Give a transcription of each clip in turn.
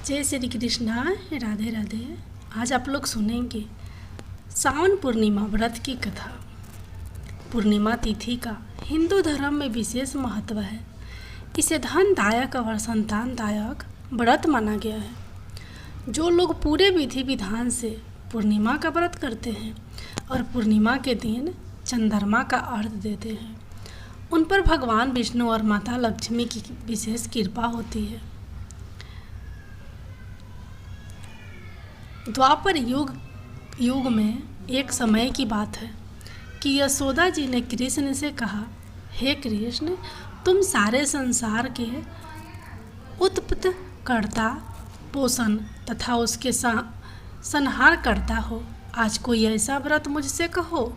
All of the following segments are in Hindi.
जय श्री कृष्णा, राधे राधे। आज आप लोग सुनेंगे सावन पूर्णिमा व्रत की कथा। पूर्णिमा तिथि का हिंदू धर्म में विशेष महत्व है। इसे धनदायक और संतानदायक व्रत माना गया है। जो लोग पूरे विधि विधान से पूर्णिमा का व्रत करते हैं और पूर्णिमा के दिन चंद्रमा का अर्घ देते हैं, उन पर भगवान विष्णु और माता लक्ष्मी की विशेष कृपा होती है। द्वापर युग में एक समय की बात है कि यशोदा जी ने कृष्ण से कहा, हे कृष्ण, तुम सारे संसार के उत्पत्ति कर्ता, पोषण तथा उसके संहार करता हो। आज कोई ऐसा व्रत मुझसे कहो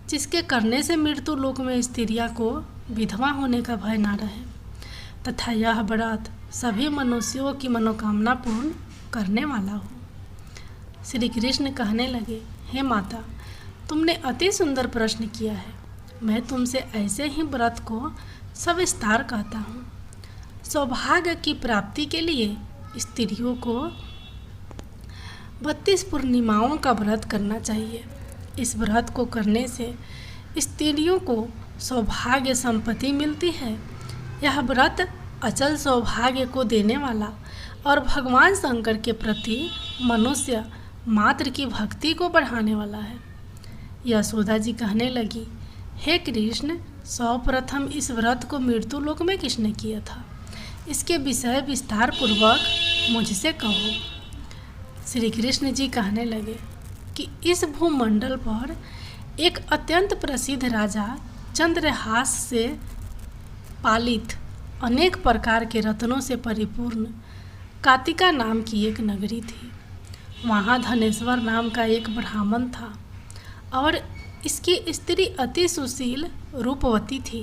जिसके करने से मृत्यु लोक में स्त्रियां को विधवा होने का भय न रहे, तथा यह व्रत सभी मनुष्यों की मनोकामना पूर्ण करने वाला हो। श्री कृष्ण कहने लगे, हे माता, तुमने अति सुंदर प्रश्न किया है। मैं तुमसे ऐसे ही व्रत को सविस्तार कहता हूँ। सौभाग्य की प्राप्ति के लिए स्त्रियों को 32 पूर्णिमाओं का व्रत करना चाहिए। इस व्रत को करने से स्त्रियों को सौभाग्य संपत्ति मिलती है। यह व्रत अचल सौभाग्य को देने वाला और भगवान शंकर के प्रति मनुष्य मात्र की भक्ति को बढ़ाने वाला है। यशोदा जी कहने लगी, हे कृष्ण, सर्वप्रथम इस व्रत को मृत्यु लोक में किसने किया था? इसके विषय विस्तार पूर्वक मुझसे कहो। श्री कृष्ण जी कहने लगे कि इस भूमंडल पर एक अत्यंत प्रसिद्ध राजा चंद्रहास से पालित अनेक प्रकार के रत्नों से परिपूर्ण कातिका नाम की एक नगरी थी। वहाँ धनेश्वर नाम का एक ब्राह्मण था और इसकी स्त्री अति सुशील रूपवती थी।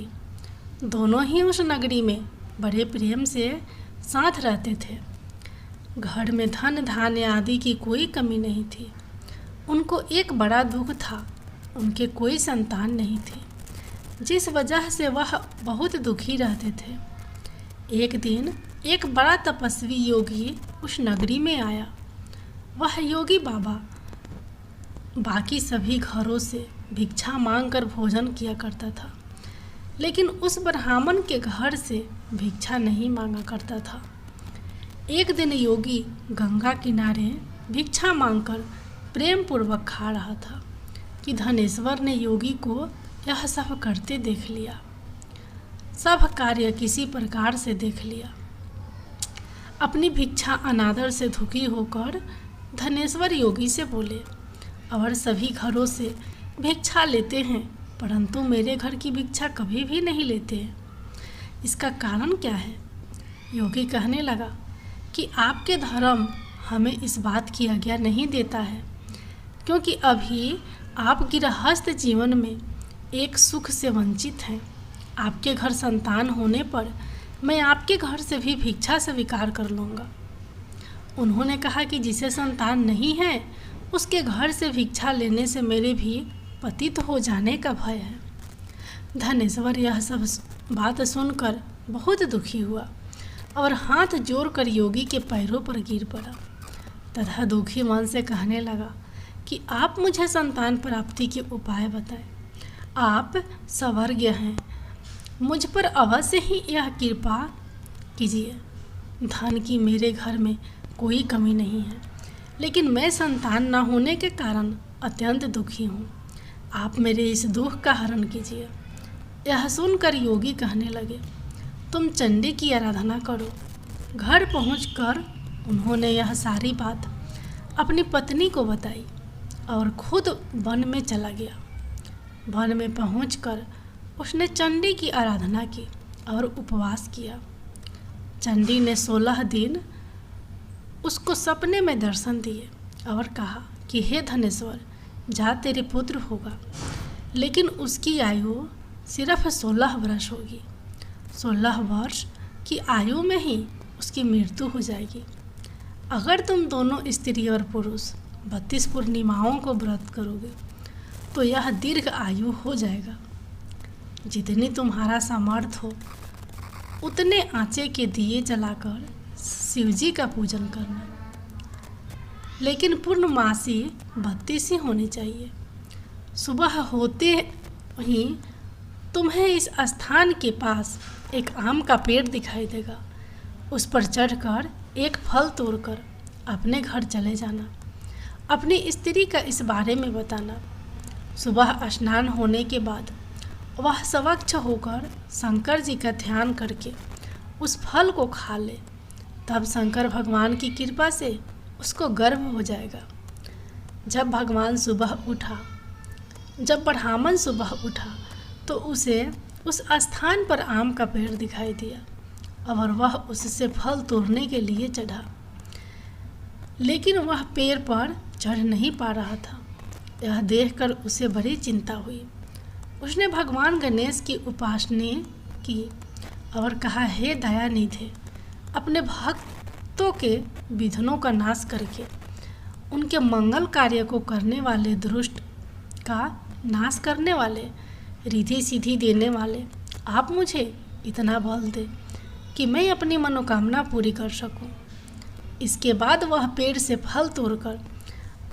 दोनों ही उस नगरी में बड़े प्रेम से साथ रहते थे। घर में धन धान्य आदि की कोई कमी नहीं थी। उनको एक बड़ा दुख था, उनके कोई संतान नहीं थी, जिस वजह से वह बहुत दुखी रहते थे। एक दिन एक बड़ा तपस्वी योगी उस नगरी में आया। वह योगी बाबा बाकी सभी घरों से भिक्षा मांगकर भोजन किया करता था, लेकिन उस ब्राह्मण के घर से भिक्षा नहीं मांगा करता था। एक दिन योगी गंगा किनारे भिक्षा मांगकर प्रेम पूर्वक खा रहा था कि धनेश्वर ने योगी को यह सब करते देख लिया। सब कार्य किसी प्रकार से देख लिया। अपनी भिक्षा अनादर से दुखी होकर धनेश्वर योगी से बोले, और सभी घरों से भिक्षा लेते हैं, परंतु मेरे घर की भिक्षा कभी भी नहीं लेते हैं। इसका कारण क्या है? योगी कहने लगा कि आपके धर्म हमें इस बात की आज्ञा नहीं देता है, क्योंकि अभी आप गृहस्थ जीवन में एक सुख से वंचित हैं। आपके घर संतान होने पर मैं आपके घर से भी भिक्षा स्वीकार कर लूँगा। उन्होंने कहा कि जिसे संतान नहीं है उसके घर से भिक्षा लेने से मेरे भी पतित हो जाने का भय है। धनेश्वर यह सब बात सुनकर बहुत दुखी हुआ और हाथ जोड़कर योगी के पैरों पर गिर पड़ा तथा दुखी मन से कहने लगा कि आप मुझे संतान प्राप्ति के उपाय बताएं। आप सर्वज्ञ हैं, मुझ पर अवश्य ही यह कृपा कीजिए। धन की मेरे घर में कोई कमी नहीं है, लेकिन मैं संतान न होने के कारण अत्यंत दुखी हूँ। आप मेरे इस दुख का हरण कीजिए। यह सुनकर योगी कहने लगे, तुम चंडी की आराधना करो। घर पहुंचकर उन्होंने यह सारी बात अपनी पत्नी को बताई और खुद वन में चला गया। वन में पहुंचकर उसने चंडी की आराधना की और उपवास किया। चंडी ने 16 दिन उसको सपने में दर्शन दिए और कहा कि हे धनेश्वर, जा तेरे पुत्र होगा, लेकिन उसकी आयु सिर्फ 16 वर्ष होगी। 16 वर्ष की आयु में ही उसकी मृत्यु हो जाएगी। अगर तुम दोनों स्त्री और पुरुष 32 पूर्णिमाओं को व्रत करोगे तो यह दीर्घ आयु हो जाएगा। जितनी तुम्हारा सामर्थ्य हो उतने आँचे के दिए जलाकर शिवजी का पूजन करना। लेकिन पूर्णमासी 32 ही होनी चाहिए। सुबह होते ही तुम्हें इस स्थान के पास एक आम का पेड़ दिखाई देगा। उस पर चढ़कर एक फल तोड़कर अपने घर चले जाना। अपनी स्त्री का इस बारे में बताना। सुबह स्नान होने के बाद वह स्वच्छ होकर शंकर जी का ध्यान करके उस फल को खा ले। तब शंकर भगवान की कृपा से उसको गर्भ हो जाएगा। जब ब्राह्मण सुबह उठा तो उसे उस स्थान पर आम का पेड़ दिखाई दिया और वह उससे फल तोड़ने के लिए चढ़ा, लेकिन वह पेड़ पर चढ़ नहीं पा रहा था। यह देखकर उसे बड़ी चिंता हुई। उसने भगवान गणेश की उपासना की और कहा, हे दयानिधि, अपने भक्तों के विघ्नों का नाश करके उनके मंगल कार्य को करने वाले, दुष्ट का नाश करने वाले, रिद्धि सिद्धि देने वाले, आप मुझे इतना बल दे कि मैं अपनी मनोकामना पूरी कर सकूं। इसके बाद वह पेड़ से फल तोड़कर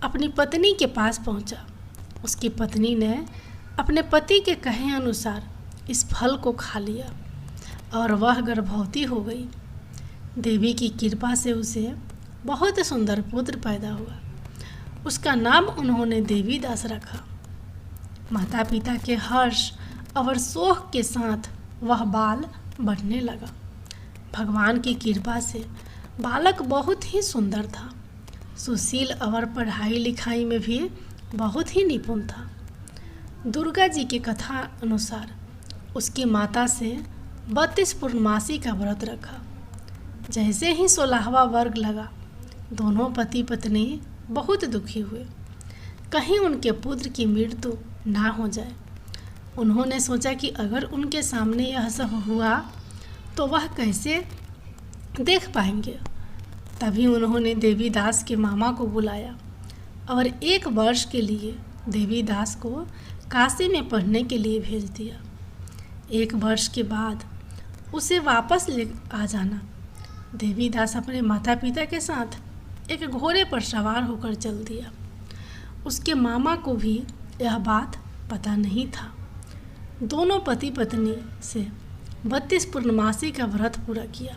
अपनी पत्नी के पास पहुंचा। उसकी पत्नी ने अपने पति के कहे अनुसार इस फल को खा लिया और वह गर्भवती हो गई। देवी की कृपा से उसे बहुत सुंदर पुत्र पैदा हुआ। उसका नाम उन्होंने देवी दास रखा। माता पिता के हर्ष और शोक के साथ वह बाल बढ़ने लगा। भगवान की कृपा से बालक बहुत ही सुंदर था, सुशील और पढ़ाई लिखाई में भी बहुत ही निपुण था। दुर्गा जी की कथा अनुसार उसकी माता से 32 पूर्णमासी का व्रत रखा। जैसे ही 16वां वर्ग लगा, दोनों पति पत्नी बहुत दुखी हुए, कहीं उनके पुत्र की मृत्यु ना हो जाए। उन्होंने सोचा कि अगर उनके सामने यह सब हुआ तो वह कैसे देख पाएंगे। तभी उन्होंने देवीदास के मामा को बुलाया और 1 वर्ष के लिए देवीदास को काशी में पढ़ने के लिए भेज दिया। 1 वर्ष के बाद उसे वापस ले आ जाना। देवीदास अपने माता पिता के साथ एक घोड़े पर सवार होकर चल दिया। उसके मामा को भी यह बात पता नहीं था। दोनों पति पत्नी से 32 पूर्णमासी का व्रत पूरा किया।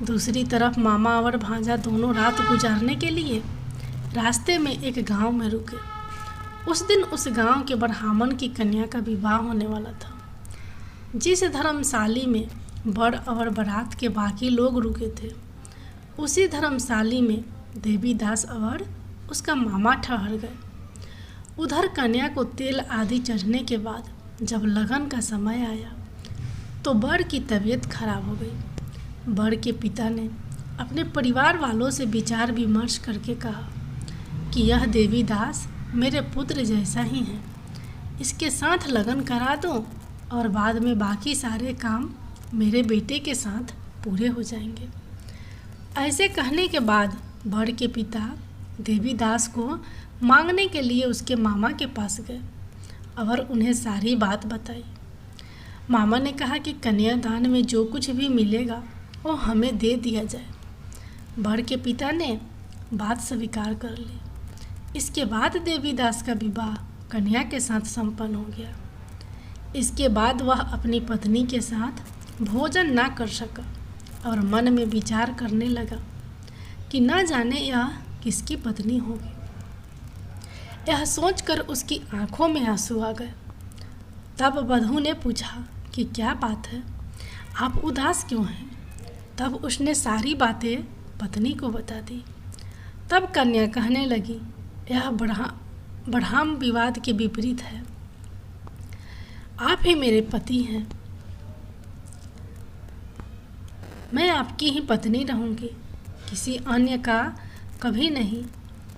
दूसरी तरफ मामा और भांजा दोनों रात गुजारने के लिए रास्ते में एक गांव में रुके। उस दिन उस गांव के ब्राह्मण की कन्या का विवाह होने वाला था। जिस धर्मशाली में बड़ और बारात के बाकी लोग रुके थे, उसी धर्मशाली में देवीदास और उसका मामा ठहर गए। उधर कन्या को तेल आदि चढ़ने के बाद जब लगन का समय आया तो बर की तबीयत खराब हो गई। बर के पिता ने अपने परिवार वालों से विचार विमर्श करके कहा कि यह देवीदास मेरे पुत्र जैसा ही है, इसके साथ लगन करा दो और बाद में बाकी सारे काम मेरे बेटे के साथ पूरे हो जाएंगे। ऐसे कहने के बाद बर के पिता देवीदास को मांगने के लिए उसके मामा के पास गए और उन्हें सारी बात बताई। मामा ने कहा कि कन्यादान में जो कुछ भी मिलेगा वो हमें दे दिया जाए। बर के पिता ने बात स्वीकार कर ली। इसके बाद देवीदास का विवाह कन्या के साथ संपन्न हो गया। इसके बाद वह अपनी पत्नी के साथ भोजन ना कर सका और मन में विचार करने लगा कि न जाने यह किसकी पत्नी होगी। यह सोचकर उसकी आंखों में आंसू आ गए। तब वधू ने पूछा कि क्या बात है, आप उदास क्यों हैं? तब उसने सारी बातें पत्नी को बता दी। तब कन्या कहने लगी, यह ब्रह्म विवाद के विपरीत है। आप ही मेरे पति हैं, मैं आपकी ही पत्नी रहूंगी, किसी अन्य का कभी नहीं।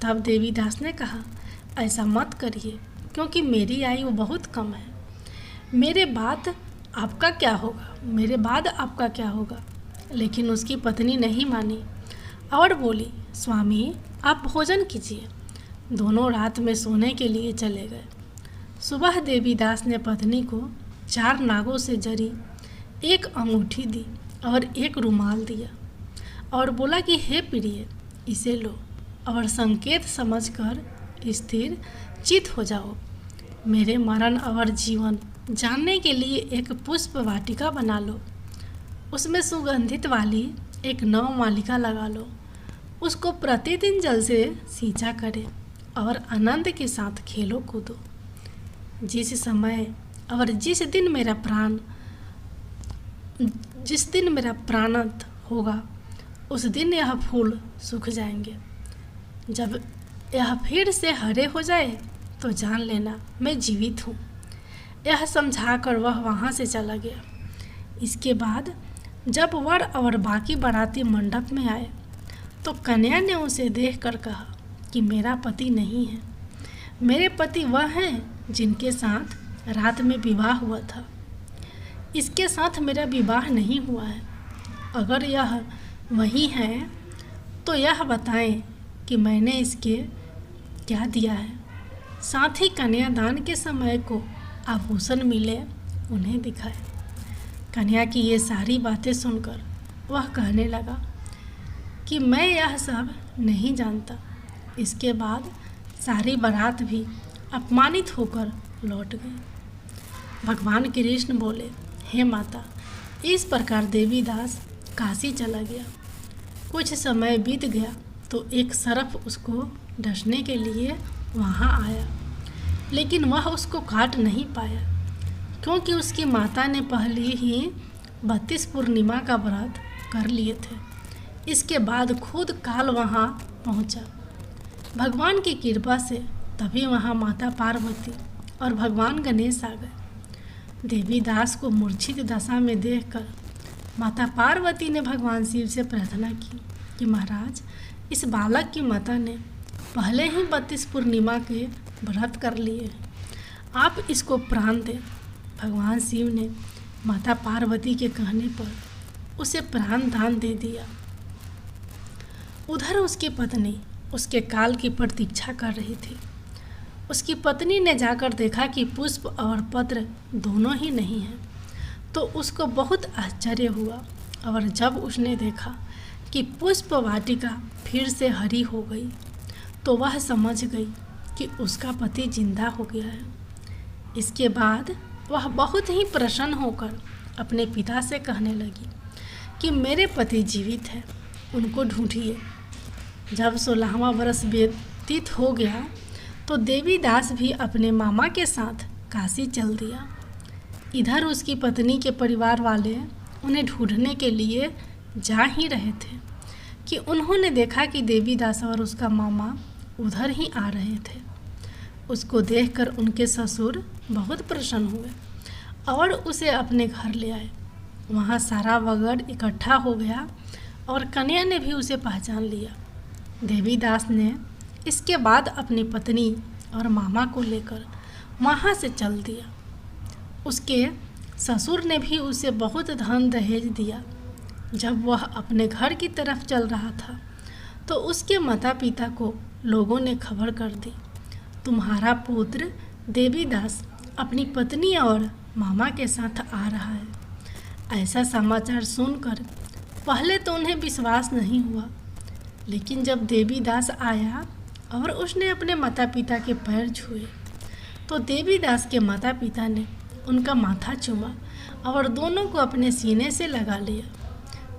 तब देवीदास ने कहा, ऐसा मत करिए, क्योंकि मेरी आयु बहुत कम है। मेरे बाद आपका क्या होगा? लेकिन उसकी पत्नी नहीं मानी और बोली, स्वामी आप भोजन कीजिए। दोनों रात में सोने के लिए चले गए। सुबह देवीदास ने पत्नी को 4 नागों से जरी एक अंगूठी दी और एक रुमाल दिया और बोला कि हे प्रिय, इसे लो। और संकेत समझकर स्थिर चित हो जाओ। मेरे मरण और जीवन जानने के लिए एक पुष्प वाटिका बना लो। उसमें सुगंधित वाली एक नवमालिका लगा लो। उसको प्रतिदिन जल से सींचा करे और आनंद के साथ खेलो कूदो। जिस समय और जिस दिन मेरा प्राणांत होगा, उस दिन यह फूल सूख जाएंगे। जब यह फिर से हरे हो जाए तो जान लेना मैं जीवित हूँ। यह समझाकर वह वहाँ से चला गया। इसके बाद जब वर और बाकी बाराती मंडप में आए तो कन्या ने उसे देखकर कहा कि मेरा पति नहीं है। मेरे पति वह हैं जिनके साथ रात में विवाह हुआ था। इसके साथ मेरा विवाह नहीं हुआ है। अगर यह वही है तो यह बताएं कि मैंने इसके क्या दिया है। साथ ही कन्यादान के समय को आभूषण मिले उन्हें दिखाए। कन्या की ये सारी बातें सुनकर वह कहने लगा कि मैं यह सब नहीं जानता। इसके बाद सारी बारात भी अपमानित होकर लौट गई। भगवान कृष्ण बोले, हे माता, इस प्रकार देवीदास काशी चला गया। कुछ समय बीत गया तो एक सर्प उसको डसने के लिए वहाँ आया, लेकिन वह उसको काट नहीं पाया क्योंकि उसकी माता ने पहले ही 32 पूर्णिमा का व्रत कर लिए थे। इसके बाद खुद काल वहाँ पहुँचा। भगवान की कृपा से तभी वहाँ माता पार्वती और भगवान गणेश आ गए। देवीदास को मूर्छित दशा में देखकर माता पार्वती ने भगवान शिव से प्रार्थना की कि महाराज, इस बालक की माता ने पहले ही 32 पूर्णिमा के व्रत कर लिए हैं, आप इसको प्राण दें। भगवान शिव ने माता पार्वती के कहने पर उसे प्राण दान दे दिया। उधर उसकी पत्नी उसके काल की प्रतीक्षा कर रही थी। उसकी पत्नी ने जाकर देखा कि पुष्प और पत्र दोनों ही नहीं हैं, तो उसको बहुत आश्चर्य हुआ। और जब उसने देखा कि पुष्प वाटिका फिर से हरी हो गई तो वह समझ गई कि उसका पति जिंदा हो गया है। इसके बाद वह बहुत ही प्रसन्न होकर अपने पिता से कहने लगी कि मेरे पति जीवित हैं, उनको ढूंढिए। जब 16वां वर्ष व्यतीत हो गया तो देवीदास भी अपने मामा के साथ काशी चल दिया। इधर उसकी पत्नी के परिवार वाले उन्हें ढूंढने के लिए जा ही रहे थे कि उन्होंने देखा कि देवीदास और उसका मामा उधर ही आ रहे थे। उसको देखकर उनके ससुर बहुत प्रसन्न हुए और उसे अपने घर ले आए। वहाँ सारा वगड़ इकट्ठा हो गया और कन्या ने भी उसे पहचान लिया। देवीदास ने इसके बाद अपनी पत्नी और मामा को लेकर वहाँ से चल दिया। उसके ससुर ने भी उसे बहुत धन दहेज दिया। जब वह अपने घर की तरफ चल रहा था तो उसके माता पिता को लोगों ने खबर कर दी, तुम्हारा पुत्र देवीदास अपनी पत्नी और मामा के साथ आ रहा है। ऐसा समाचार सुनकर पहले तो उन्हें विश्वास नहीं हुआ, लेकिन जब देवीदास आया और उसने अपने माता पिता के पैर छुए तो देवीदास के माता पिता ने उनका माथा चूमा और दोनों को अपने सीने से लगा लिया।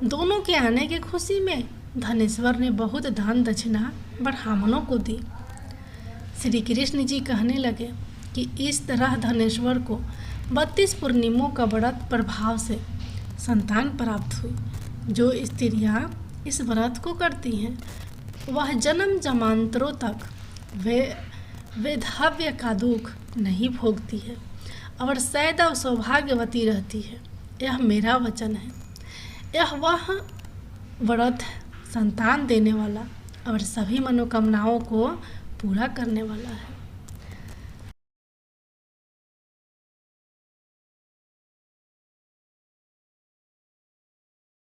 दोनों के आने की खुशी में धनेश्वर ने बहुत दान दक्षिणा ब्राह्मणों को दी। श्री कृष्ण जी कहने लगे कि इस तरह धनेश्वर को 32 पूर्णिमों का व्रत प्रभाव से संतान प्राप्त हुई। जो स्त्रियां इस व्रत को करती हैं वह जन्म जमांतरों तक वैधव्य का दुख नहीं भोगती है और सदैव सौभाग्यवती रहती है। यह मेरा वचन है। यह वह व्रत है, संतान देने वाला और सभी मनोकामनाओं को पूरा करने वाला है।